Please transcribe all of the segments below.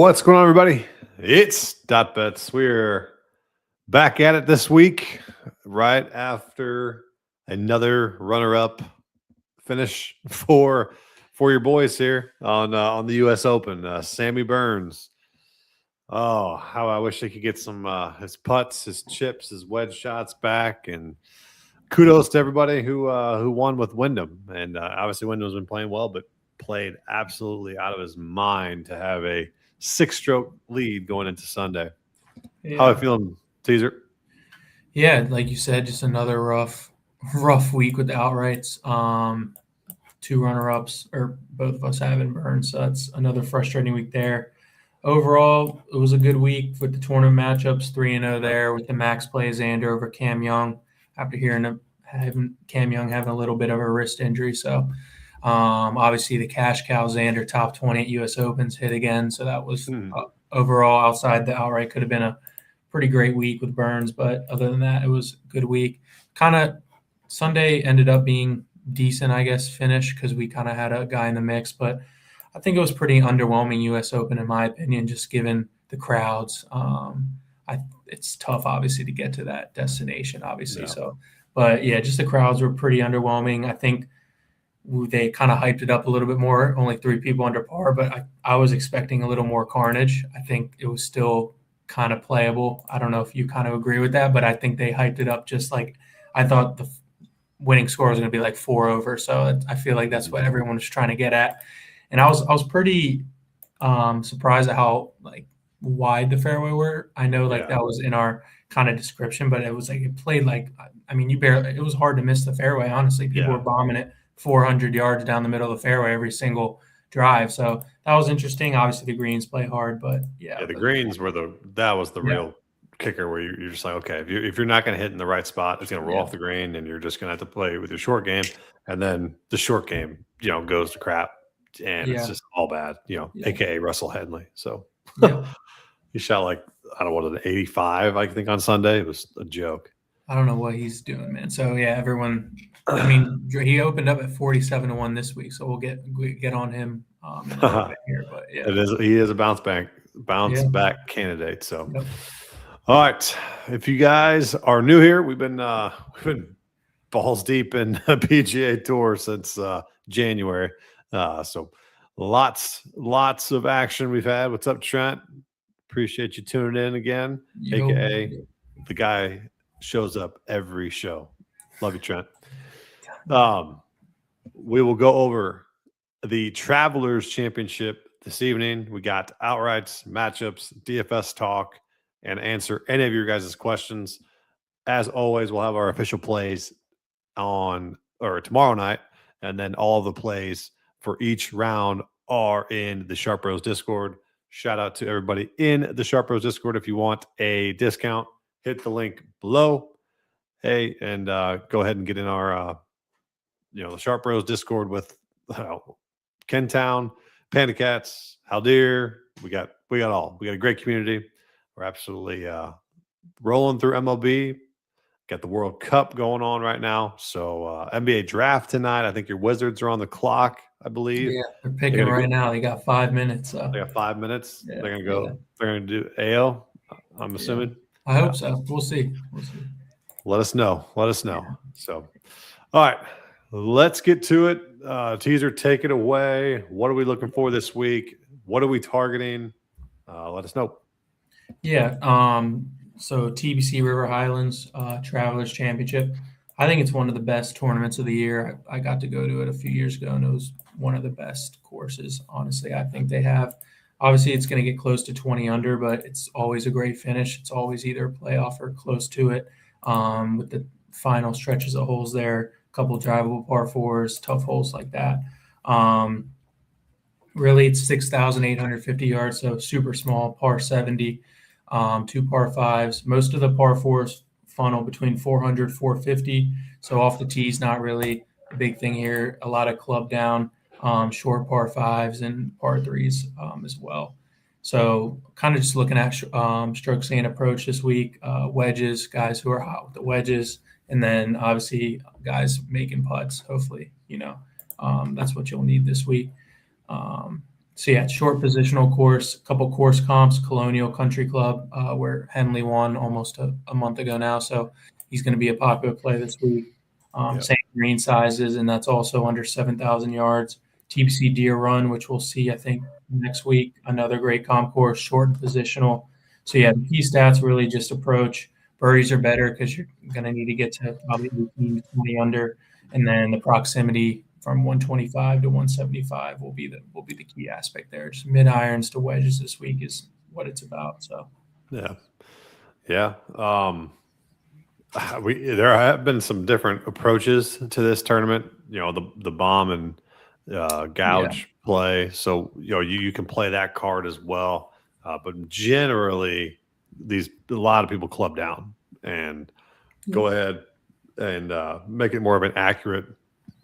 What's going on, everybody? It's Dot Bets. We're back at it this week, right after another runner-up finish for your boys here on the U.S. Open. Sammy Burns. Oh, how I wish I could get some his putts, his chips, his wedge shots back, and kudos to everybody who won with Wyndham. And obviously, Wyndham's been playing well, but played absolutely out of his mind to have a 6-stroke lead going into Sunday. Yeah. How are you feeling, Teaser? Yeah, like you said, just another rough week with the outrights. 2 runner-ups, or both of us having Burns, so that's another frustrating week there. Overall, it was a good week with the tournament matchups, 3-0 there with the max play Xander over Cam Young after having Cam Young having a little bit of a wrist injury. So obviously the cash cow Xander top 20 at U.S. Opens hit again, so that was overall outside the outright could have been a pretty great week with Burns, but other than that, it was a good week. Kind of Sunday ended up being decent, I guess, finish because we kind of had a guy in the mix, but I think it was pretty underwhelming U.S. Open in my opinion, just given the crowds. It's tough, obviously, to get to that destination, obviously. Yeah. So, but yeah, just the crowds were pretty underwhelming. I think they kind of hyped it up a little bit more, only 3 people under par, but I was expecting a little more carnage. I think it was still kind of playable. I don't know if you kind of agree with that, but I think they hyped it up just like I thought the winning score was going to be like 4 over. So I feel like that's what everyone was trying to get at. And I was pretty surprised at how like wide the fairway were. I know that was in our kind of description, but it was like it played like, I mean, it was hard to miss the fairway. Honestly, people were bombing it 400 yards down the middle of the fairway every single drive. So that was interesting. Obviously, the greens play hard, but the greens were the real kicker where you're just like, okay, if you're not going to hit in the right spot, it's going to roll off the green, and you're just going to have to play with your short game, and then the short game, goes to crap, and it's just all bad, aka Russell Henley. So he shot like an 85, I think, on Sunday. It was a joke. I don't know what he's doing, man. So everyone. I mean, he opened up at 47-1 this week, so we'll get on him in a little bit here. But he is a bounce back candidate. So, all right, if you guys are new here, we've been balls deep in the PGA Tour since January. So lots of action we've had. What's up, Trent? Appreciate you tuning in again, aka the guy shows up every show. Love you, Trent. We will go over the Travelers Championship this evening. We got outrights, matchups, DFS talk, and answer any of your guys' questions. As always, we'll have our official plays tomorrow night, and then all the plays for each round are in the Sharp Bros Discord. Shout out to everybody in the Sharp Bros Discord. If you want a discount, hit the link below. Hey, and go ahead and get in our the Sharp Bros Discord with Kentown, Panda Cats, Haldir. We got all. We got a great community. We're absolutely rolling through MLB. Got the World Cup going on right now. So NBA draft tonight. I think your Wizards are on the clock, I believe. Yeah, they're picking right now. They got 5 minutes. So. They got 5 minutes. Yeah, they're gonna go. Yeah. They're gonna do AO. I'm assuming. I hope so. We'll see. Let us know. So, all right. Let's get to it. Teaser, take it away. What are we looking for this week? What are we targeting? Let us know. Yeah. So TBC River Highlands Travelers Championship. I think it's one of the best tournaments of the year. I got to go to it a few years ago, and it was one of the best courses. Honestly, I think they have. Obviously, it's going to get close to 20 under, but it's always a great finish. It's always either a playoff or close to it. With the final stretches of holes there. Couple drivable par 4s, tough holes like that. Really, it's 6,850 yards, so super small, par 70, 2 par 5s. Most of the par 4s funnel between 400, 450. So off the tees, not really a big thing here. A lot of club down, short par 5s and par 3s as well. So kind of just looking at strokes and approach this week, wedges, guys who are hot with the wedges, and then obviously guys making putts. Hopefully, that's what you'll need this week. So yeah, short positional course, a couple course comps, Colonial Country Club, where Henley won almost a month ago now. So he's going to be a popular play this week. Yep. Same green sizes, and that's also under 7,000 yards. TBC Deer Run, which we'll see, I think, next week. Another great comp course, short and positional. So yeah, the key stats really just approach. Birdies are better because you're going to need to get to probably 18 to 20 under, and then the proximity from 125 to 175 will be the key aspect there. Just mid irons to wedges this week is what it's about. So yeah. There have been some different approaches to this tournament. You know, the bomb and gouge play. So you can play that card as well. But generally, a lot of people club down and go ahead and make it more of an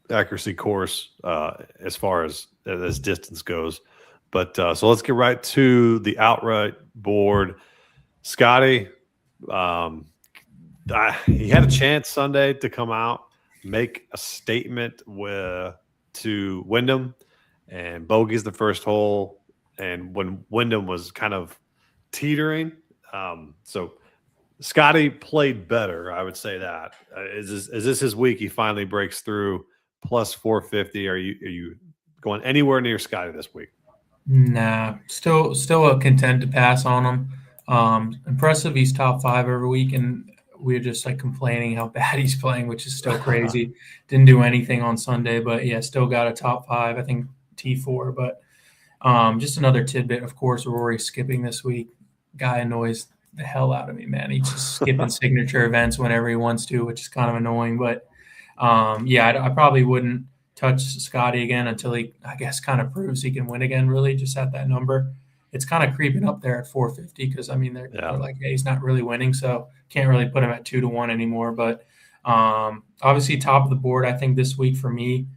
accuracy course as far as distance goes. But so let's get right to the outright board. Scotty, he had a chance Sunday to come out, make a statement to Wyndham, and bogey's the first hole. And when Wyndham was kind of teetering, so Scotty played better. I would say that. Is this his week? He finally breaks through plus 450. Are you going anywhere near Scotty this week? Nah, still a content to pass on him. Impressive. He's top 5 every week, and we're just like complaining how bad he's playing, which is still crazy. Didn't do anything on Sunday, but yeah, still got a top 5. I think T4. But just another tidbit. Of course, Rory skipping this week. Guy annoys the hell out of me, man. He's just skipping signature events whenever he wants to, which is kind of annoying. But I probably wouldn't touch Scotty again until he, I guess, kind of proves he can win again, really, just at that number. It's kind of creeping up there at 450 because, I mean, they're like, hey, he's not really winning, so can't really put him at 2-1 anymore. But obviously, top of the board, I think this week for me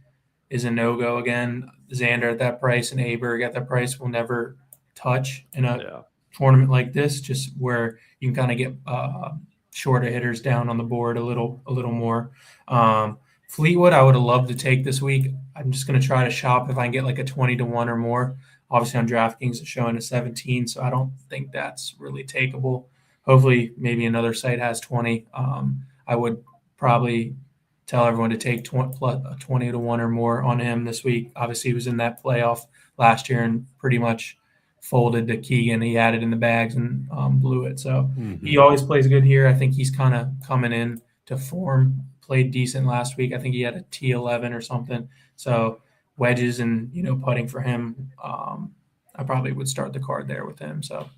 is a no-go again. Xander at that price and Aberg at that price will never touch in a tournament like this, just where you can kind of get shorter hitters down on the board a little more. Fleetwood, I would have loved to take this week. I'm just going to try to shop if I can get like a 20-1 or more. Obviously, on DraftKings, it's showing a 17, so I don't think that's really takeable. Hopefully, maybe another site has 20. I would probably tell everyone to take 20-1 or more on him this week. Obviously, he was in that playoff last year and pretty much folded to Keegan. He had it in the bags and blew it. So he always plays good here. I think he's kind of coming in to form. Played decent last week. I think he had a T11 or something. So wedges and putting for him, I probably would start the card there with him. So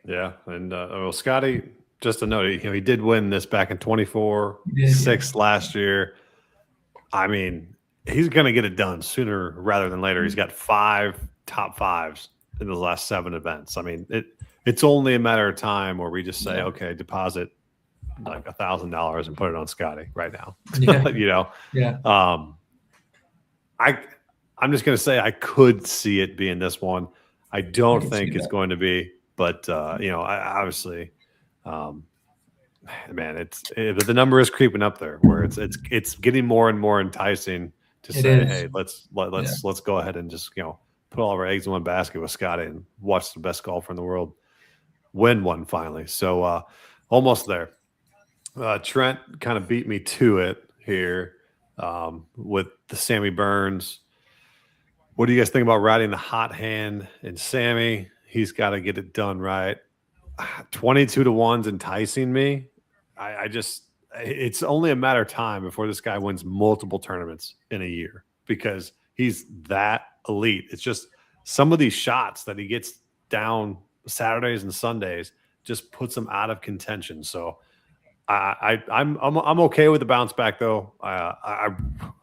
yeah, and Scotty, just to note, he did win this back in 24, 6th last year. I mean, he's going to get it done sooner rather than later. He's got 5 top 5s in the last 7 events. I mean, it's only a matter of time where we just say, okay, deposit like $1,000 and put it on Scotty right now. I'm just going to say I could see it being this one. I don't think it's going to be, but I obviously, man, the number is creeping up there where it's getting more and more enticing to say, hey, let's go ahead and just put all of our eggs in one basket with Scotty and watch the best golfer in the world win one finally. So almost there. Trent kind of beat me to it here with the Sammy Burns. What do you guys think about riding the hot hand and Sammy? He's got to get it done right. 22-1's enticing me. It's only a matter of time before this guy wins multiple tournaments in a year because he's that elite. It's just some of these shots that he gets down Saturdays and Sundays just puts him out of contention. So I'm okay with the bounce back though.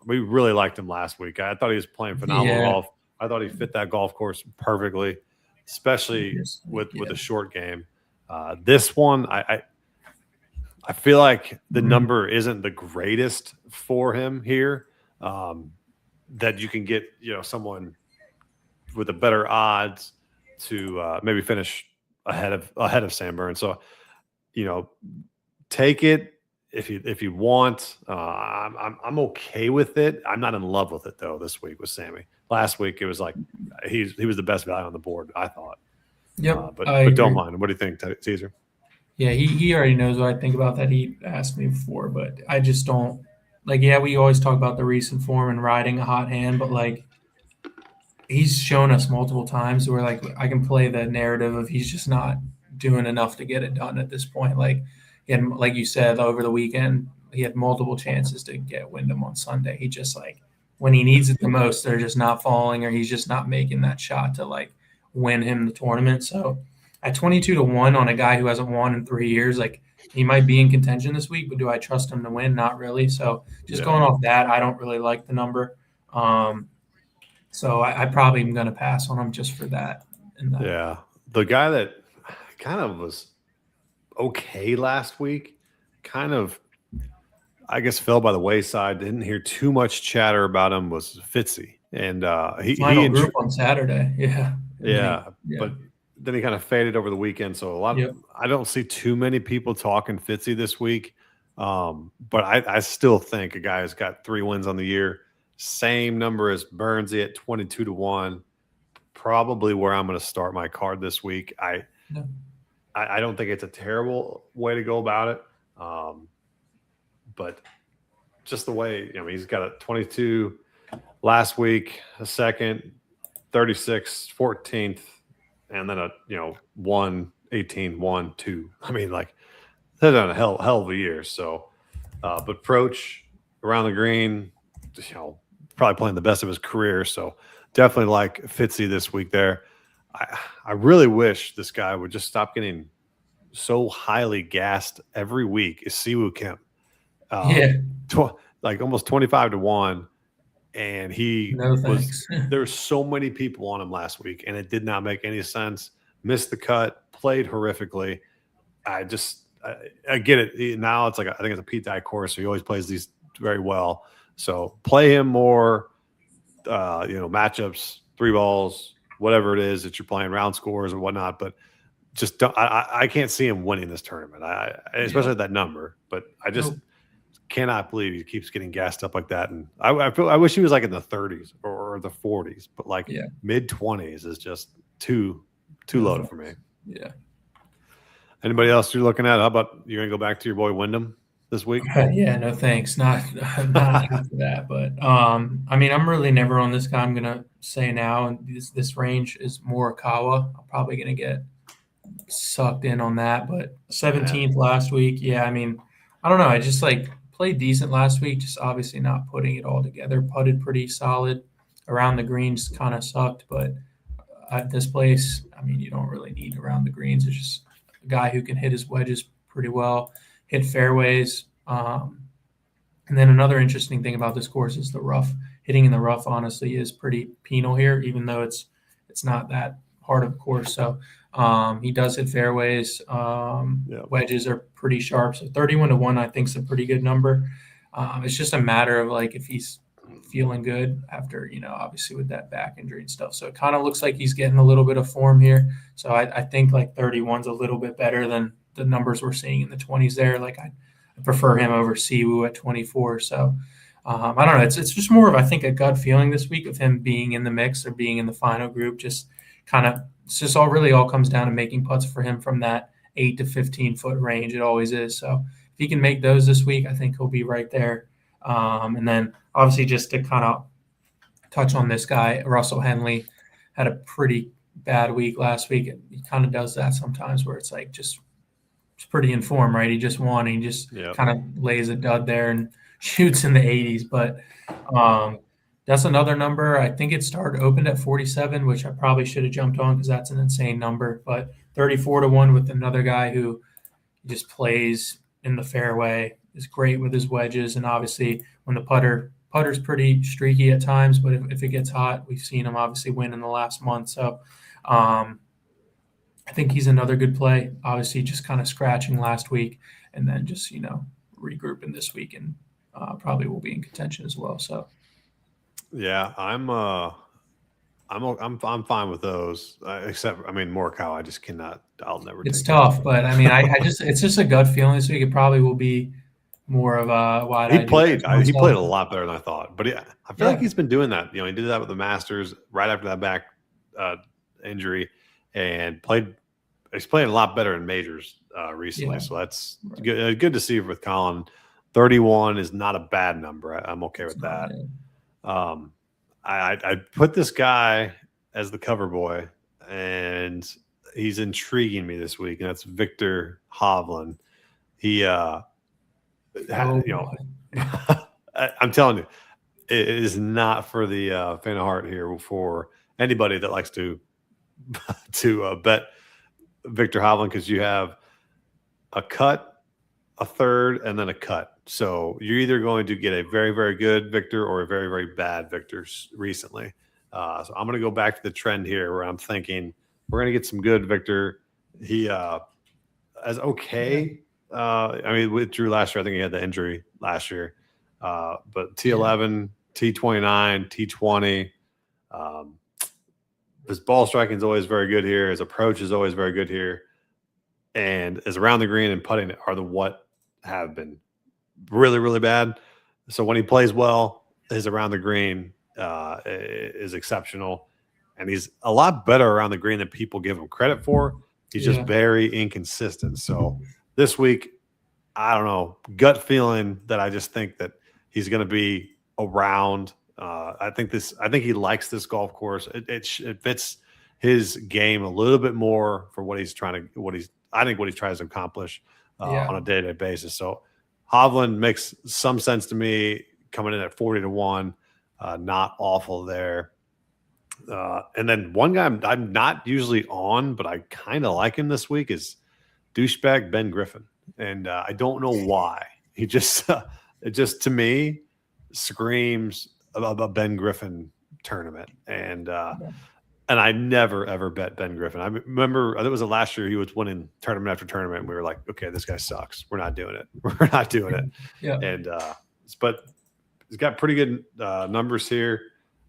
We really liked him last week. I thought he was playing phenomenal golf. I thought he fit that golf course perfectly, especially with a short game. This one, I feel like the number isn't the greatest for him here. That you can get someone with a better odds to maybe finish ahead of Sam Burns. So take it if you want, I'm okay with it. I'm not in love with it though. This week with Sammy. Last week it was like he was the best value on the board, I thought. Yep, But I don't agree. mind. What do you think, Caesar? Yeah, he already knows what I think about that. He asked me before, but I just don't like. Yeah, we always talk about the recent form and riding a hot hand, but like he's shown us multiple times where like I can play the narrative of he's just not doing enough to get it done at this point. Like, and like you said, over the weekend he had multiple chances to get Wyndham on Sunday. He just like when he needs it the most, they're just not falling, or he's just not making that shot to like win him the tournament. So at 22-1 on a guy who hasn't won in 3 years, like he might be in contention this week, but do I trust him to win? Not really. So just going off that, I don't really like the number. So I probably am going to pass on him just for that. Yeah. The guy that kind of was okay last week, kind of, I guess, fell by the wayside. Didn't hear too much chatter about him was Fitzy. And Final group on Saturday. Yeah. But then he kind of faded over the weekend. So I don't see too many people talking Fitzy this week. But I still think a guy who's got 3 wins on the year, same number as Burnsy at 22-1, probably where I'm going to start my card this week. I don't think it's a terrible way to go about it. But just the way, he's got a 22 last week, a second, 36, 14th, and then a 1, 18, 1, 2. I mean, like they've done a hell of a year. So, but approach around the green, probably playing the best of his career. So definitely like Fitzy this week there. I really wish this guy would just stop getting so highly gassed every week. Is Siwoo Kim? Like almost 25-1. And there were so many people on him last week, and it did not make any sense. Missed the cut, played horrifically. I get it. Now it's like, I think it's a Pete Dye course, so he always plays these very well. So play him more, matchups, 3 balls, whatever it is that you're playing, round scores or whatnot. But just don't, I can't see him winning this tournament. Especially at that number. But I just cannot believe he keeps getting gassed up like that. And I wish he was like in the 30s or the 40s, but like mid 20s is just too low for me. Yeah. Anybody else you're looking at? How about you're gonna go back to your boy Wyndham this week? Yeah, no thanks. Not after that. But I mean, I'm really never on this guy. I'm gonna say now, and this range is Morikawa. I'm probably gonna get sucked in on that. But 17th last week, I mean, I don't know. I just like played decent last week, just obviously not putting it all together. Putted pretty solid around the greens, kind of sucked. But at this place, I mean, you don't really need around the greens. It's just a guy who can hit his wedges pretty well, hit fairways. And then another interesting thing about this course is the rough. Hitting in the rough, honestly, is pretty penal here, even though it's not that hard of a course. So he does hit fairways. Wedges are pretty sharp. So 31-1, I think, is a pretty good number. It's just a matter of like if he's feeling good after, obviously with that back injury and stuff. So it kind of looks like he's getting a little bit of form here. So I think like 31's a little bit better than the numbers we're seeing in the 20s there. Like I prefer him over Siwoo at 24. So I don't know. It's just more of, I think, a gut feeling this week of him being in the mix or being in the final group. Just kind of, it's just all comes down to making putts for him from that 8 to 15 foot range. It always is. So if he can make those this week, I think he'll be right there. And then obviously just to kind of touch on this guy, Russell Henley had a pretty bad week last week. He kind of does that sometimes where it's like just it's pretty in form, right? He just won. He just kind of lays a dud there and shoots in the 80s. But that's another number. I think it opened at 47, which I probably should have jumped on because that's an insane number. But 34-1 with another guy who just plays in the fairway, is great with his wedges, and obviously when the putter's pretty streaky at times, but if it gets hot, we've seen him obviously win in the last month. So I think he's another good play. Obviously just kind of scratching last week and then just, regrouping this week and probably will be in contention as well. So yeah, I'm fine with those, except Morikawa. I just cannot. I'll never. It's tough, but I mean, it's just a gut feeling this week. It probably will be more of a wide. He played a lot better than I thought, but I feel like he's been doing that. He did that with the Masters right after that back injury, and he's playing a lot better in majors recently. So that's good to see with Colin. 31 is not a bad number. I'm okay with that. I put this guy as the cover boy, and he's intriguing me this week, and that's Viktor Hovland. He, I'm telling you, it is not for the faint of heart here for anybody that likes to bet Viktor Hovland, because you have a cut, a third, and then a cut. So you're either going to get a very, very good Viktor or a very, very bad Viktor recently. So I'm going to go back to the trend here where I'm thinking we're going to get some good Viktor. He as okay. With Drew last year, I think he had the injury last year. But T11, T29, T20. His ball striking is always very good here. His approach is always very good here. And his around the green and putting are what have been really, really bad. So when he plays well, his around the green is exceptional. And he's a lot better around the green than people give him credit for. He's just very inconsistent. So this week, I don't know, gut feeling that I just think that he's going to be around. I think he likes this golf course. It fits his game a little bit more for what he's trying to accomplish on a day-to-day basis. So Hovland makes some sense to me coming in at 40-1. Not awful there. And then one guy I'm not usually on, but I kind of like him this week is douchebag Ben Griffin. And I don't know why. He just it just to me screams a Ben Griffin tournament. And I never ever bet Ben Griffin. I remember I think it was last year he was winning tournament after tournament, and we were like, okay, this guy sucks. We're not doing it. We're not doing it. And but he's got pretty good numbers here.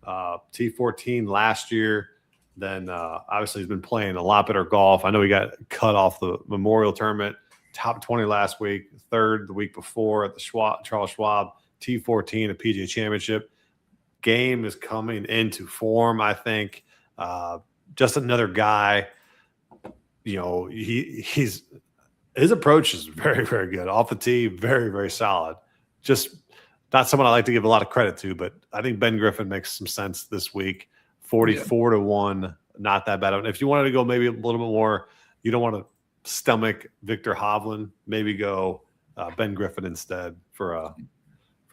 T14 last year. Then obviously he's been playing a lot better golf. I know he got cut off the Memorial Tournament, top 20 last week, third the week before at the Charles Schwab T14 at PGA Championship. Game is coming into form, I think. Just another guy. His approach is very, very good off the tee, very, very solid. Just not someone I like to give a lot of credit to, but I think Ben Griffin makes some sense this week. 44-1, not that bad. If you wanted to go maybe a little bit more, you don't want to stomach Viktor Hovland, maybe go Ben Griffin instead for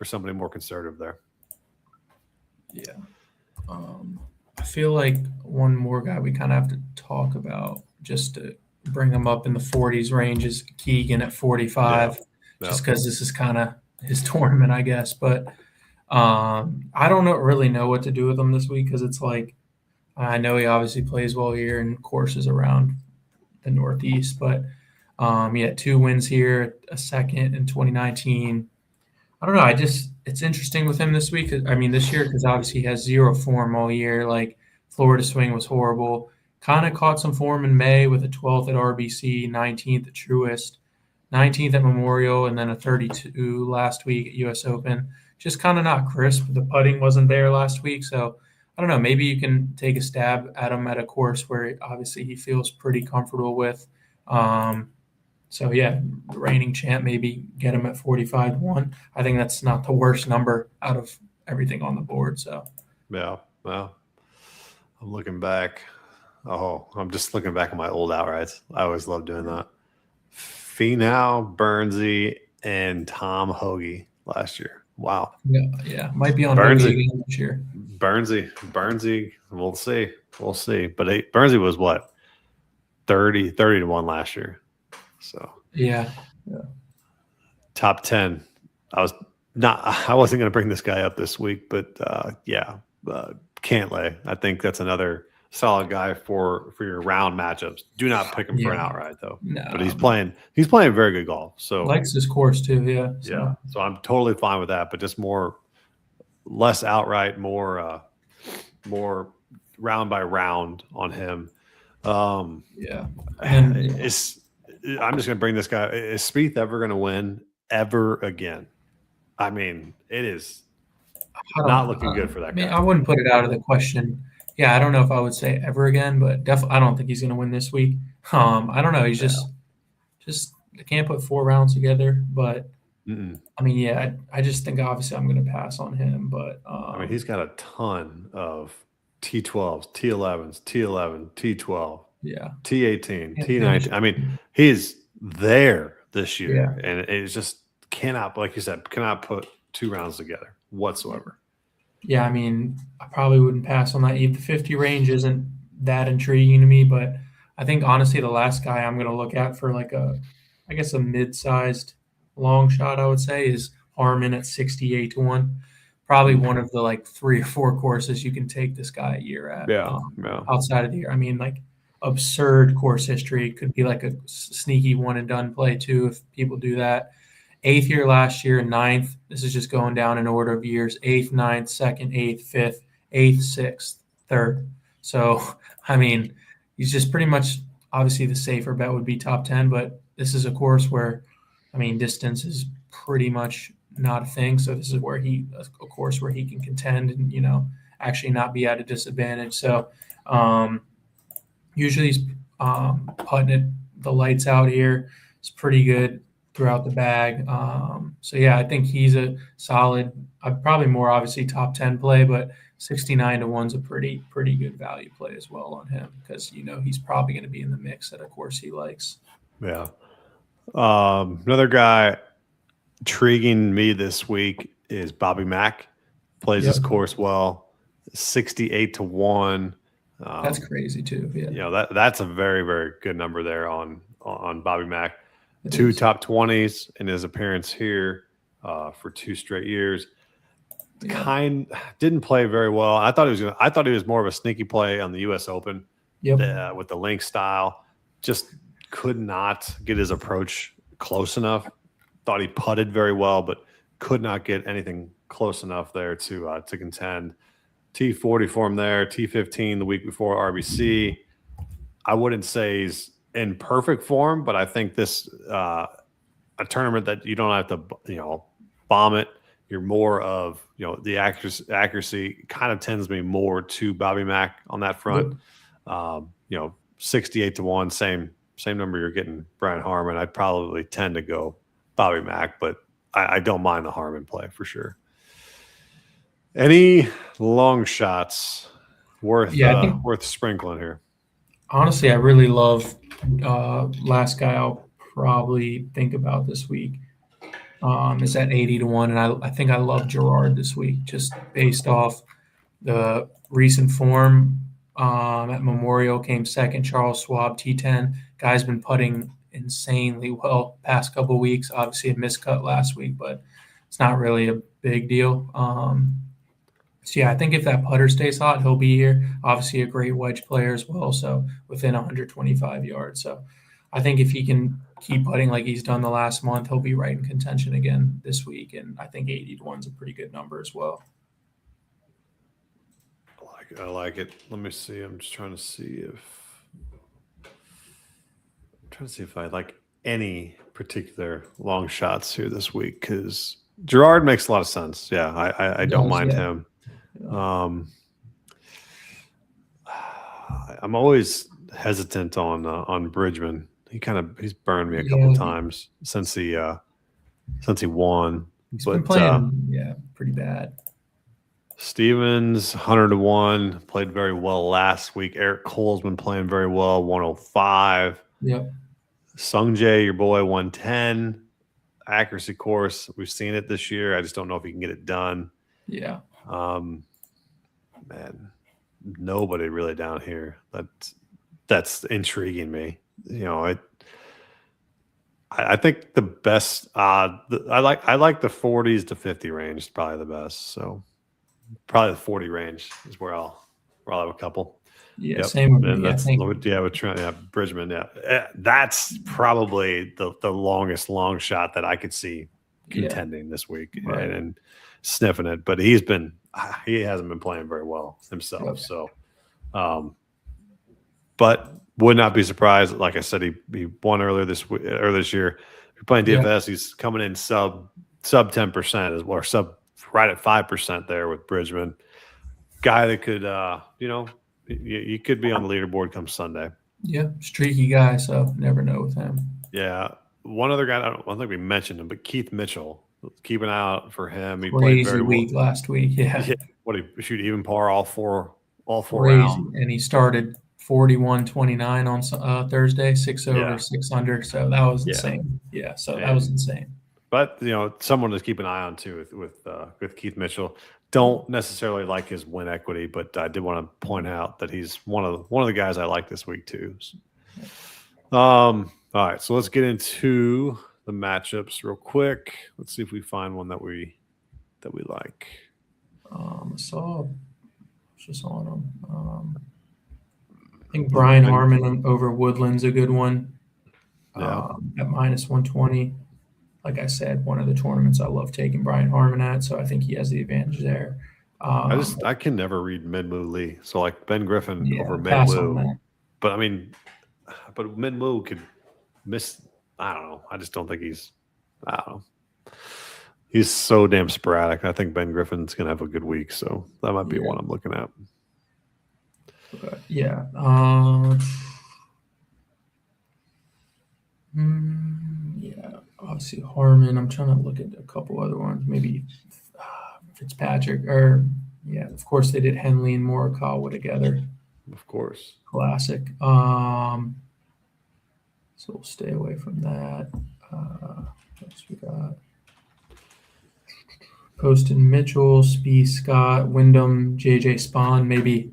somebody more conservative there. Yeah. I feel like one more guy we kind of have to talk about just to bring him up in the 40s range is Keegan at 45, just because this is kind of his tournament, I guess. But I don't really know what to do with him this week, because it's like I know he obviously plays well here in courses around the Northeast, but he had 2 wins here, a second in 2019. I don't know. It's interesting with him this week. This year, because obviously he has 0 form all year. Like Florida swing was horrible. Kind of caught some form in May with a 12th at RBC, 19th at Truist, 19th at Memorial, and then a 32 last week at U.S. Open. Just kind of not crisp. The putting wasn't there last week. So I don't know. Maybe you can take a stab at him at a course where obviously he feels pretty comfortable with. So, the reigning champ, maybe get him at 45-1. I think that's not the worst number out of everything on the board. So, well, I'm looking back. I'm just looking back at my old outrights. I always love doing that. Finau, Burnsy, and Tom Hoagie last year. Wow. Yeah. Might be on Burnsy this year. Burnsy, we'll see. But Burnsy was what? 30-1 last year. So yeah. Top 10. I wasn't going to bring this guy up this week, but Cantlay. I think that's another solid guy for your round matchups. Do not pick him for an outright though. No. But he's playing very good golf. So likes his course too. Yeah. Yeah. So I'm totally fine with that, but just less outright, more round by round on him. I'm just going to bring this guy. Is Spieth ever going to win ever again. I mean, it is not looking good for that guy. I wouldn't put it out of the question. Yeah, I don't know if I would say ever again, but definitely, I don't think he's going to win this week. I don't know. He's just I can't put 4 rounds together. But I mean, yeah, I just think obviously I'm going to pass on him. But I mean, he's got a ton of T12s, T11s, T11, T12, T18, T19. I mean, he's there this year, and it just cannot, like you said, cannot put 2 rounds together whatsoever. Yeah, I mean, I probably wouldn't pass on that. The 50 range isn't that intriguing to me, but I think honestly the last guy I'm going to look at for like a mid-sized long shot, I would say, is Harmon at 68 to 1. Probably one of the like 3 or 4 courses you can take this guy a year at. Outside of the year. I mean, like absurd course history. Could be like a sneaky one and done play too if people do that. 8th year last year, 9th. This is just going down in order of years. 8th, 9th, 2nd, 8th, 5th, 8th, 6th, 3rd. So, I mean, he's just pretty much obviously the safer bet would be top 10, but this is a course where, I mean, distance is pretty much not a thing. So this is where a course where he can contend and, actually not be at a disadvantage. So usually he's putting it the lights out here. It's pretty good throughout the bag. So yeah, I think he's a solid, probably more obviously top 10 play, but 69 to 1's a pretty good value play as well on him because he's probably going to be in the mix at a course he likes. Yeah. Another guy intriguing me this week is Bobby Mack. Plays this course well, 68 to 1. That's crazy too. Yeah. That's a very, very good number there on Bobby Mack. 2 top 20s in his appearance here for 2 straight years. Didn't play very well. I thought he was more of a sneaky play on the U.S. Open with the link style. Just could not get his approach close enough. Thought he putted very well, but could not get anything close enough there to contend. T40 for him there. T15 the week before RBC. I wouldn't say he's in perfect form, but I think this a tournament that you don't have to bomb it. You're more of the accuracy kind of tends me more to Bobby Mack on that front. 68 to 1, same number you're getting Brian Harmon. I'd probably tend to go Bobby Mack, but I don't mind the Harmon play for sure. Any long shots worth sprinkling here? Honestly, I really love last guy I'll probably think about this week. Is at 80 to 1, and I think I love Gerard this week just based off the recent form. At Memorial came second, Charles Schwab T10. Guy's been putting insanely well past couple of weeks. Obviously a miscut last week, but it's not really a big deal. So yeah, I think if that putter stays hot, he'll be here. Obviously a great wedge player as well, so within 125 yards. So I think if he can keep putting like he's done the last month, he'll be right in contention again this week. And I think 80 to 1's a pretty good number as well. I like it. Let me see. I'm just trying to see if I like any particular long shots here this week because Gerard makes a lot of sense. Yeah, I don't mind him. I'm always hesitant on Bridgman. He's burned me a couple times since he won. He's been playing pretty bad. Stevens 100 to 1 played very well last week. Eric Cole's been playing very well, 105. Yep. Sung Jae, your boy, 110. Accuracy course, we've seen it this year. I just don't know if he can get it done. Yeah. Man, nobody really down here. That's intriguing me. I think the best. I like the 40s to 50 range is probably the best. So probably the 40 range is where I'll have a couple. Yeah, same with me. With Trent, Bridgman. Yeah, that's probably the longest long shot that I could see contending this week and sniffing it. But he hasn't been playing very well himself. Okay. So, but would not be surprised. Like I said, he won earlier this year. you're playing Yeah. DFS, he's coming in sub 10% or sub right at 5% there with Bridgman. Guy that could, you could be on the leaderboard come Sunday. Yeah, streaky guy, so never know with him. Yeah. One other guy, I don't think we mentioned him, but Keith Mitchell. Keep an eye out for him. He Crazy played very week well. last week. Yeah. What he shoot even par all four Crazy. rounds. And he started 41-29 on Thursday, 6 over, 6 under. So that was insane. Yeah. So that was insane. But someone to keep an eye on too with Keith Mitchell. Don't necessarily like his win equity, but I did want to point out that he's one of the guys I like this week too. All right, so let's get into the matchups real quick. Let's see if we find one that we like. I saw just on him. I think Brian Harmon over Woodland's a good one. Yeah. At minus 120. Like I said, one of the tournaments I love taking Brian Harmon at, so I think he has the advantage there. I can never read Minwoo Lee. So like Ben Griffin over pass on Minwoo. that. But I mean, Minwoo could miss. I don't know. I just don't think he's. I don't know. He's so damn sporadic. I think Ben Griffin's gonna have a good week, so that might be one I'm looking at. Okay. Yeah. Obviously Harmon. I'm trying to look at a couple other ones. Maybe Fitzpatrick, or of course they did Henley and Morikawa together. Of course. Classic. So we'll stay away from that. What else we got? Poston Mitchell, Spieth, Scott, Wyndham, JJ Spawn. Maybe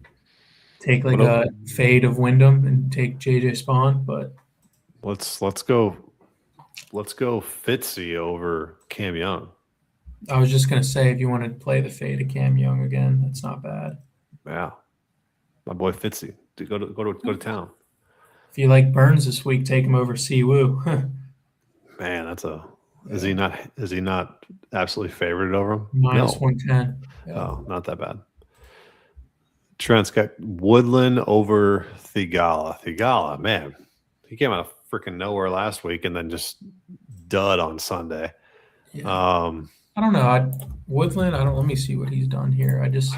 take like a fade of Wyndham and take JJ Spawn, but let's go Fitzy over Cam Young. I was just gonna say, if you want to play the fade of Cam Young again, that's not bad. Yeah, my boy Fitzy, go to town. If you like Burns this week, take him over Siwoo. Man, that's is he not absolutely favored over him? Minus 110. Yeah. Oh, not that bad. Trent's got Woodland over Thigala. Thigala, man, he came out of freaking nowhere last week and then just dud on Sunday. Yeah. I don't know. Woodland, let me see what he's done here. It's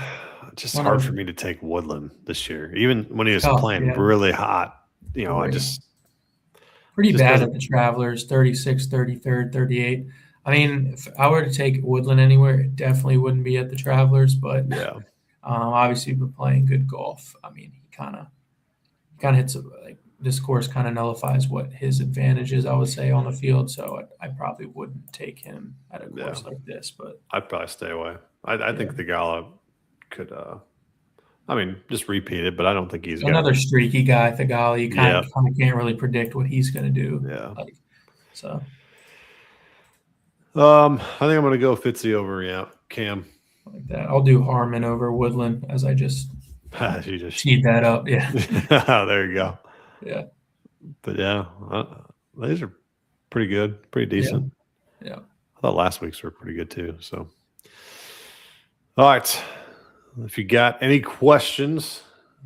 just hard for me to take Woodland this year. Even when he was playing really hot, I just pretty bad at the Travelers, 36, 33rd, 38. I mean, if I were to take Woodland anywhere, it definitely wouldn't be at the Travelers, but obviously we're playing good golf. I mean, he kind of hits this course kind of nullifies what his advantage is, I would say, on the field. So I probably wouldn't take him at a course like this. But I'd probably stay away. I think the Gala could, just repeat it. But I don't think he's another streaky guy. The Gala, you kind of can't really predict what he's going to do. Yeah. So. I think I'm going to go Fitzy over Cam. Like that. I'll do Harmon over Woodland as I just cheat that up. Yeah. There you go. Yeah. But these are pretty good, pretty decent. Yeah. I thought last week's were pretty good too. So, all right. If you got any questions,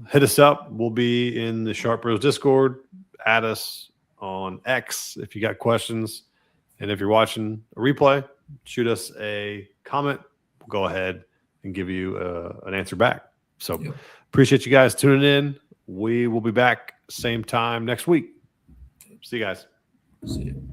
hit us up. We'll be in the Sharp Bros Discord. Add us on X if you got questions. And if you're watching a replay, shoot us a comment. We'll go ahead and give you an answer back. So appreciate you guys tuning in. We will be back same time next week. See you guys. See you.